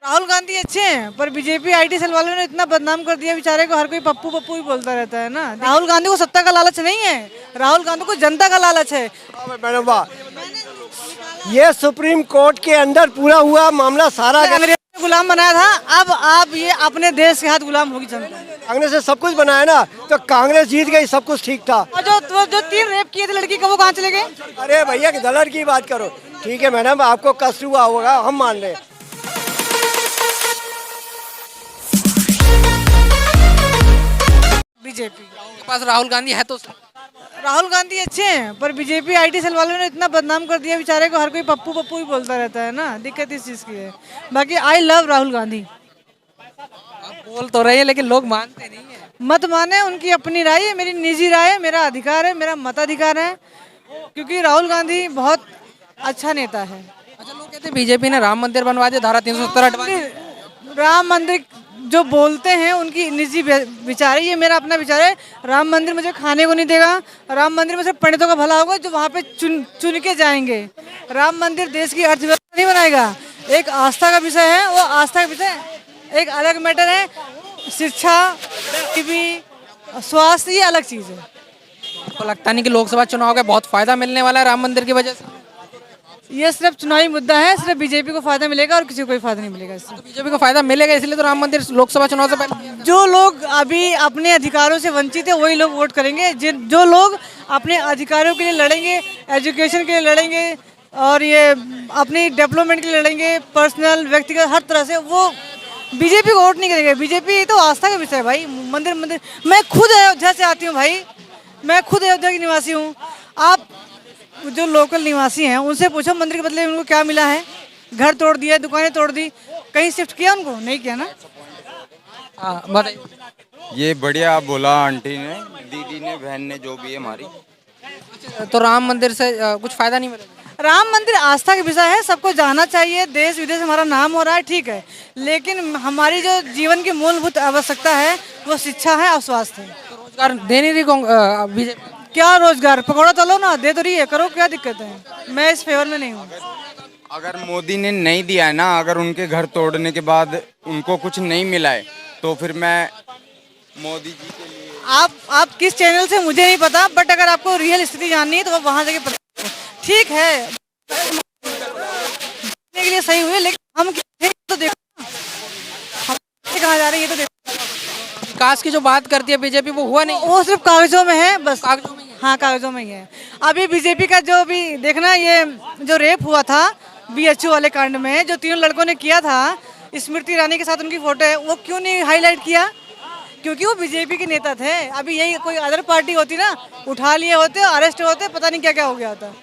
राहुल गांधी अच्छे हैं पर बीजेपी आईटी सेल वालों ने इतना बदनाम कर दिया बेचारे को, हर कोई पप्पू पप्पू ही बोलता रहता है ना। राहुल गांधी को सत्ता का लालच नहीं है, राहुल गांधी को जनता का लालच है। मैडम वाह, ये सुप्रीम कोर्ट के अंदर पूरा हुआ मामला सारा अंग्रेजों ने गुलाम बनाया था, अब आप ये अपने देश के हाथ गुलाम होगी जनता। कांग्रेस ने सब कुछ बनाया ना, तो कांग्रेस जीत गई, सब कुछ ठीक था। और जो 3 रेप किए थे लड़की का, वो कहाँ चले गए? अरे भैया दलर की बात करो, ठीक है मैडम, आपको कष्ट हुआ होगा, हम मान रहे हैं। बीजेपी के पास राहुल गांधी है तो राहुल गांधी अच्छे हैं पर बीजेपी आईटी सेल वालों ने इतना बदनाम कर दिया बेचारे को, हर कोई पप्पू पप्पू ही बोलता रहता है ना। दिक्कत इस चीज़ की है। बाकी आई लव राहुल गांधी। आप बोल तो रहे हैं लेकिन लोग मानते नहीं है। मत माने, उनकी अपनी राय है, मेरी निजी राय है, मेरा अधिकार है, मेरा मताधिकार है, क्योंकि राहुल गांधी बहुत अच्छा नेता है। अच्छा, लोग कहते हैं बीजेपी ने राम मंदिर बनवा दिया, धारा 370 हटवा दी। राम मंदिर जो बोलते हैं उनकी निजी विचार है, ये मेरा अपना विचार है। राम मंदिर मुझे खाने को नहीं देगा, राम मंदिर में सिर्फ पंडितों का भला होगा जो वहाँ पे चुन के जाएंगे। राम मंदिर देश की अर्थव्यवस्था नहीं बनाएगा, एक आस्था का विषय है, वो आस्था का विषय एक अलग मैटर है। शिक्षा, टीवी, स्वास्थ्य, ये अलग चीज़ है। आपको लगता नहीं कि लोकसभा चुनाव का बहुत फायदा मिलने वाला है राम मंदिर की वजह से? ये सिर्फ चुनावी मुद्दा है, सिर्फ बीजेपी को फायदा मिलेगा और किसी को कोई फायदा नहीं मिलेगा इससे। तो बीजेपी को फायदा मिलेगा इसलिए तो राम मंदिर लोकसभा चुनाव से पहले। जो लोग अभी अपने अधिकारों से वंचित है वही लोग वोट करेंगे। जो लोग अपने अधिकारों के लिए लड़ेंगे, एजुकेशन के लिए लड़ेंगे और ये अपनी डेवलपमेंट के लिए लड़ेंगे, पर्सनल व्यक्तिगत हर तरह से, वो बीजेपी को वोट नहीं करेंगे। बीजेपी तो आस्था का विषय है भाई। मंदिर मंदिर, मैं खुद अयोध्या से आती हूँ भाई, मैं खुद अयोध्या की निवासी हूँ। आप जो लोकल निवासी हैं उनसे पूछो मंदिर के बदले उनको क्या मिला है? घर तोड़ दिया, दुकानें तोड़ दी, कहीं शिफ्ट किया उनको? नहीं किया ना। हाँ बताइए। ये बढ़िया बोला आंटी ने, दीदी ने, बहन ने, जो भी है हमारी। तो राम मंदिर से कुछ फायदा नहीं मिलेगा? राम मंदिर आस्था का विषय है, सबको जाना चाहिए, देश विदेश हमारा नाम हो रहा है, ठीक है, लेकिन हमारी जो जीवन की मूलभूत आवश्यकता है वो शिक्षा है और स्वास्थ्य है। तो रोजगार दे नहीं रही बीजेपी? क्या रोजगार? पकौड़ा तलो ना, दे तो रही है, करो, क्या दिक्कत है? मैं इस फेवर में नहीं हूँ। अगर मोदी ने नहीं दिया है ना, अगर उनके घर तोड़ने के बाद उनको कुछ नहीं मिला है, तो फिर मैं मोदी जी के लिए। आप किस चैनल से मुझे नहीं पता, बट अगर आपको रियल स्थिति जाननी है तो आप वहाँ जाके ठीक है, देखने के लिए सही हुए, लेकिन हम तो देखो हम कहाँ जा रहे हैं, ये तो देखो। विकास की जो बात करती है बीजेपी वो हुआ नहीं। वो सिर्फ कागजों में है, बस कागजों में ही है। हाँ, कागजों में ही है। अभी बीजेपी का जो भी देखना, ये जो रेप हुआ था बीएचयू वाले कांड में, जो 3 लड़कों ने किया था, स्मृति ईरानी के साथ उनकी फोटो है, वो क्यों नहीं हाईलाइट किया? क्योंकि वो बीजेपी के नेता थे। अभी यही कोई अदर पार्टी होती ना, उठा लिए होते, अरेस्ट होते, पता नहीं क्या क्या हो गया होता।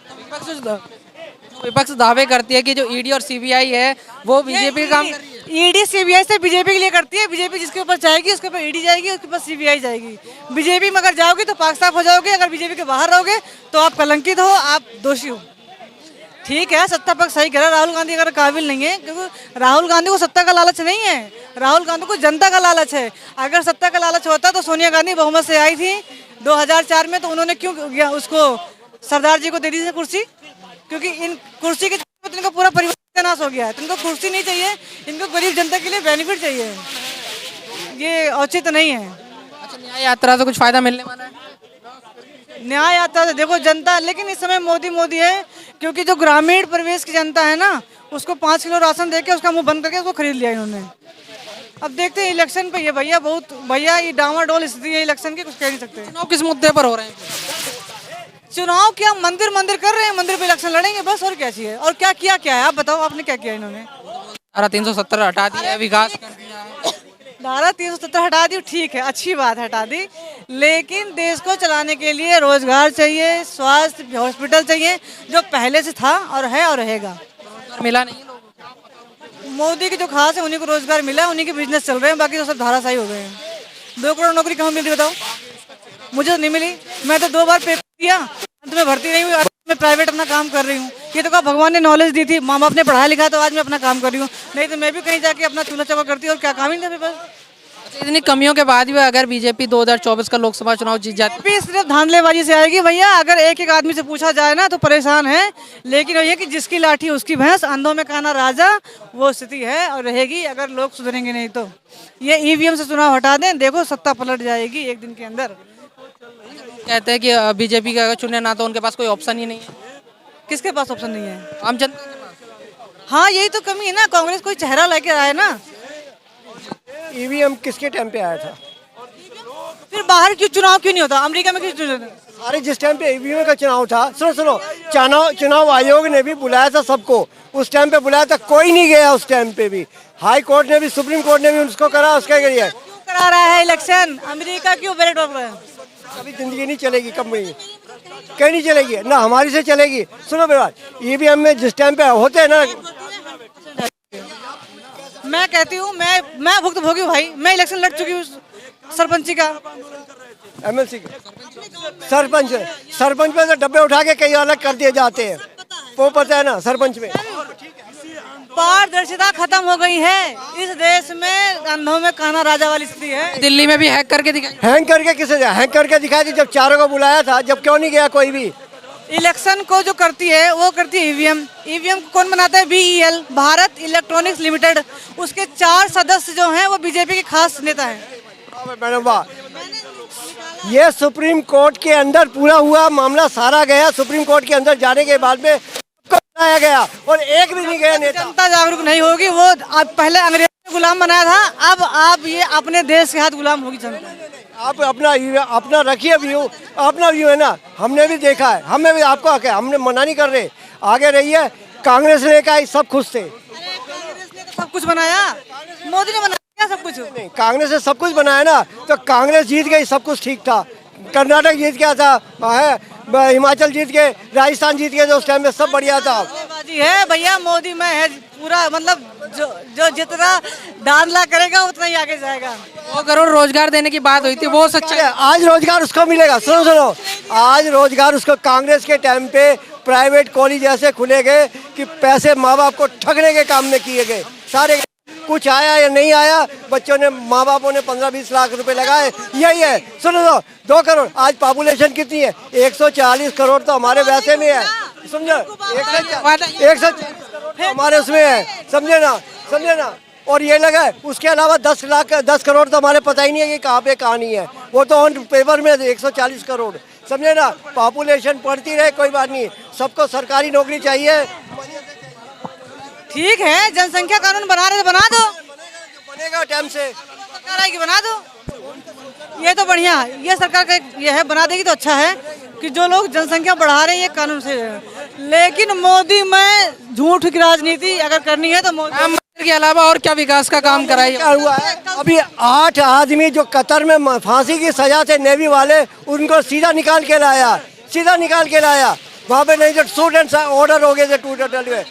विपक्ष दावे करती है कि जो ईडी और सीबीआई है वो बीजेपी का काम कर रही है। ईडी सीबीआई से बीजेपी के लिए करती है। बीजेपी जिसके ऊपर जाएगी उसके ऊपर ईडी जाएगी, उसके ऊपर सीबीआई जाएगी। बीजेपी में अगर जाओगे तो पाक साफ हो जाओगे, अगर बीजेपी के बाहर रहोगे तो आप कलंकित हो, आप दोषी हो। ठीक है, सत्ता पक्ष सही कह रहा है, राहुल गांधी अगर काबिल नहीं है, क्योंकि राहुल गांधी को सत्ता का लालच नहीं है, राहुल गांधी को जनता का लालच है। अगर सत्ता का लालच होता तो सोनिया गांधी बहुमत से आई थी 2004 में, तो उन्होंने क्यों उसको सरदार जी को दे दी थी कुर्सी? क्योंकि इन कुर्सी के चक्कर में इनका पूरा परिवार नाश हो गया है। तो इनको कुर्सी नहीं चाहिए, इनको गरीब जनता के लिए बेनिफिट चाहिए। ये औचित्य नहीं है। अच्छा, न्याय यात्रा से कुछ फायदा मिलने वाला है? न्याय यात्रा से देखो जनता, लेकिन इस समय मोदी मोदी है, क्योंकि जो ग्रामीण परिवेश की जनता है ना, उसको 5 किलो राशन देके उसका मुंह बंद करके उसको खरीद लिया इन्होंने। अब देखते हैं इलेक्शन पे, ये भैया ये डामाडोल स्थिति है इलेक्शन की, कुछ कह नहीं सकते। चुनाव किस मुद्दे पर हो रहे हैं? चुनाव क्या, मंदिर मंदिर कर रहे हैं, मंदिर पे इलेक्शन लड़ेंगे बस, और क्या चाहिए? और क्या किया क्या है आप बताओ, आपने क्या किया? इन्होंने धारा 370 हटा दिया है, विकास कर दिया है। धारा 370 हटा दी, ठीक है, अच्छी बात, हटा दी, लेकिन देश को चलाने के लिए रोजगार चाहिए, स्वास्थ्य हॉस्पिटल चाहिए, जो पहले से था और है और रहेगा। रोजगार मिला नहीं है लोगों को। मोदी की जो खास है उन्हीं को रोजगार मिला है, उन्हीं के बिजनेस चल रहे हैं, बाकी तो सब धाराशाही हो गए हैं। 2 करोड़ नौकरी कहाँ मिल रही बताओ? मुझे तो नहीं मिली, मैं तो 2 बार पेपर दिया, अंत में भर्ती नहीं हुई, मैं प्राइवेट अपना काम कर रही हूँ। ये तो कहा भगवान ने नॉलेज दी थी, माँ बाप ने पढ़ाया लिखा, तो आज मैं अपना काम कर रही हूँ, नहीं तो मैं भी कहीं जाके अपना चूल्हा चौका करती और क्या काम ही नहीं था। इतनी कमियों के बाद भी अगर बीजेपी 2024 का लोकसभा चुनाव जीत जाती बीजेपी सिर्फ धांधलेबाजी से आएगी भैया। अगर एक एक आदमी से पूछा जाए ना तो परेशान है, लेकिन ये कि जिसकी लाठी उसकी भैंस, अंधों में काना राजा, वो स्थिति है और रहेगी अगर लोग सुधरेंगे नहीं तो। ये ईवीएम से चुनाव हटा दें, देखो सत्ता पलट जाएगी एक दिन के अंदर। कहते हैं कि बीजेपी का अगर चुने ना तो उनके पास कोई ऑप्शन ही नहीं है। किसके पास ऑप्शन नहीं है? आम जनता के पास। हाँ यही तो कमी है ना, कांग्रेस कोई चेहरा लेके आए ना। ईवीएम किसके टाइम पे आया था? फिर बाहर क्यों चुनाव क्यों नहीं होता? अमेरिका में क्यों चुनाव? अरे जिस टाइम पे ईवीएम का चुनाव था, सुनो चुनाव आयोग ने भी बुलाया था सबको, उस टाइम पे बुलाया था, कोई नहीं गया उस टाइम पे भी। हाई कोर्ट ने भी, सुप्रीम कोर्ट ने भी उसको करा, उसके लिए क्यों करा रहा है इलेक्शन? अमेरिका क्यों बैलेट हो रहा है? कभी जिंदगी नहीं चलेगी कंपनी, कहीं नहीं चलेगी ना, हमारी से चलेगी। सुनो मेरी बात, ईवीएम में जिस टाइम पे होते हैं ना, मैं कहती हूँ मैं भुक्तभोगी हूँ भाई। मैं इलेक्शन लड़ चुकी हूँ सरपंची का, एमएलसी के सरपंच में से डब्बे उठा के कई अलग कर दिए जाते हैं, वो पता है ना सरपंच में। पारदर्शिता खत्म हो गई है इस देश में, अंधों में काना राजा वाली स्थिति है। दिल्ली में भी हैक करके दिखाई। हैंग करके किसे हैंग करके दिखाया थी? जब चारों को बुलाया था, जब क्यों नहीं गया कोई भी? इलेक्शन को जो करती है वो करती है ईवीएम। ईवीएम को कौन बनाता है? BEL, Bharat electronics limited. उसके 4 सदस्य जो हैं वो बीजेपी के खास नेता हैं। मैडम वाह, ये सुप्रीम कोर्ट के अंदर पूरा हुआ मामला, सारा गया सुप्रीम कोर्ट के अंदर जाने के बाद में सबको बनाया गया और एक भी नहीं गया नेता। जनता जागरूक नहीं होगी, वो अब पहले अंग्रेज ने गुलाम बनाया था, अब ये अपने देश के हाथ गुलाम होगी जनता। आप अपना रखिए व्यू, अपना व्यू है ना, हमने भी देखा है, हमें भी, आपको आके हमने मना नहीं कर रहे, आगे रहिए। कांग्रेस ने कहा सब खुश थे, कांग्रेस ने तो सब कुछ बनाया, मोदी ने बनाया सब कुछ। नहीं कांग्रेस ने सब कुछ बनाया ना, तो कांग्रेस जीत गई, सब कुछ ठीक था। कर्नाटक जीत गया था, हिमाचल जीत गए, राजस्थान जीत गए, तो उस टाइम में सब बढ़िया था। बाजी है भैया, मोदी में है पूरा, मतलब जो जितना दांधला करेगा उतना ही आगे जाएगा। 2 करोड़ रोजगार देने की बात हुई थी, वो सच्चाई है। आज रोजगार उसको मिलेगा। सुनो, आज रोजगार उसको, कांग्रेस के टाइम पे प्राइवेट कॉलेज ऐसे खुले गए कि पैसे माँ बाप को ठगने के काम में किए गए सारे। कुछ आया या नहीं आया, बच्चों ने, माँ बापों ने 15-20 लाख रुपए लगाए, यही है। सुनो 2 करोड़, आज पॉपुलेशन कितनी है? 140 करोड़ तो हमारे वैसे में है, समझो। 140 करोड़ हमारे उसमें है, समझे ना। और ये लगा है, उसके अलावा 10 करोड़ तो हमारे पता ही नहीं है कि कहाँ पे कहाँ नहीं है, वो तो ऑन पेपर में 140 करोड़, समझे ना। पॉपुलेशन बढ़ती रहे, कोई बात नहीं, सबको सरकारी नौकरी चाहिए। ठीक है, जनसंख्या कानून बना रहे तो बना दो, बनेगा टाइम से, सरकार आएगी बना दो। ये तो बढ़िया, ये सरकार का ये है, बना देगी तो अच्छा है कि जो लोग जनसंख्या बढ़ा रहे हैं ये कानून से। लेकिन मोदी में झूठ की राजनीति अगर करनी है तो मोदी के अलावा और क्या विकास का काम कराइए? क्या हुआ है? अभी 8 आदमी जो कतर में फांसी की सजा थे नेवी वाले, उनको सीधा निकाल के लाया, वहाँ पे नहीं, जो स्टूडेंट्स ऑर्डर हो गए थे टोटल में।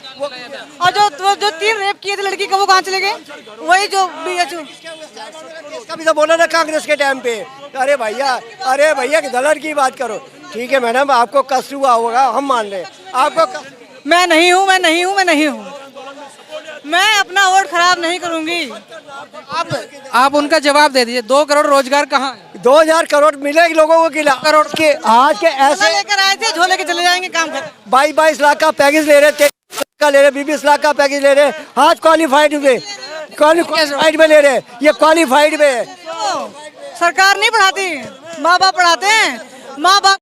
और जो 3 रेप किए थे लड़की का, वो कहाँ चले गए? वही जो BHU इसका भी तो बोला ना कांग्रेस के टाइम पे। अरे भैया दलर की बात करो, ठीक है मैडम, आपको कष्ट हुआ होगा, हम मान रहे हैं आपको। मैं नहीं हूँ, मैं अपना वोट खराब नहीं करूंगी। आप उनका जवाब दे दीजिए, 2 करोड़ रोजगार कहाँ है? 2000 करोड़ मिलेगी लोगों को, करोड़ के आज के ऐसे लेकर आए थे, झोले के चले जाएंगे काम कर। 22 लाख का पैकेज ले रहे, 23 लाख का ले रहे, 20 लाख का पैकेज ले रहे, आज क्वालिफाइड में ले रहे, ये क्वालिफाइड में है। सरकार नहीं पढ़ाती, माँ बाप पढ़ाते हैं। माँ बाप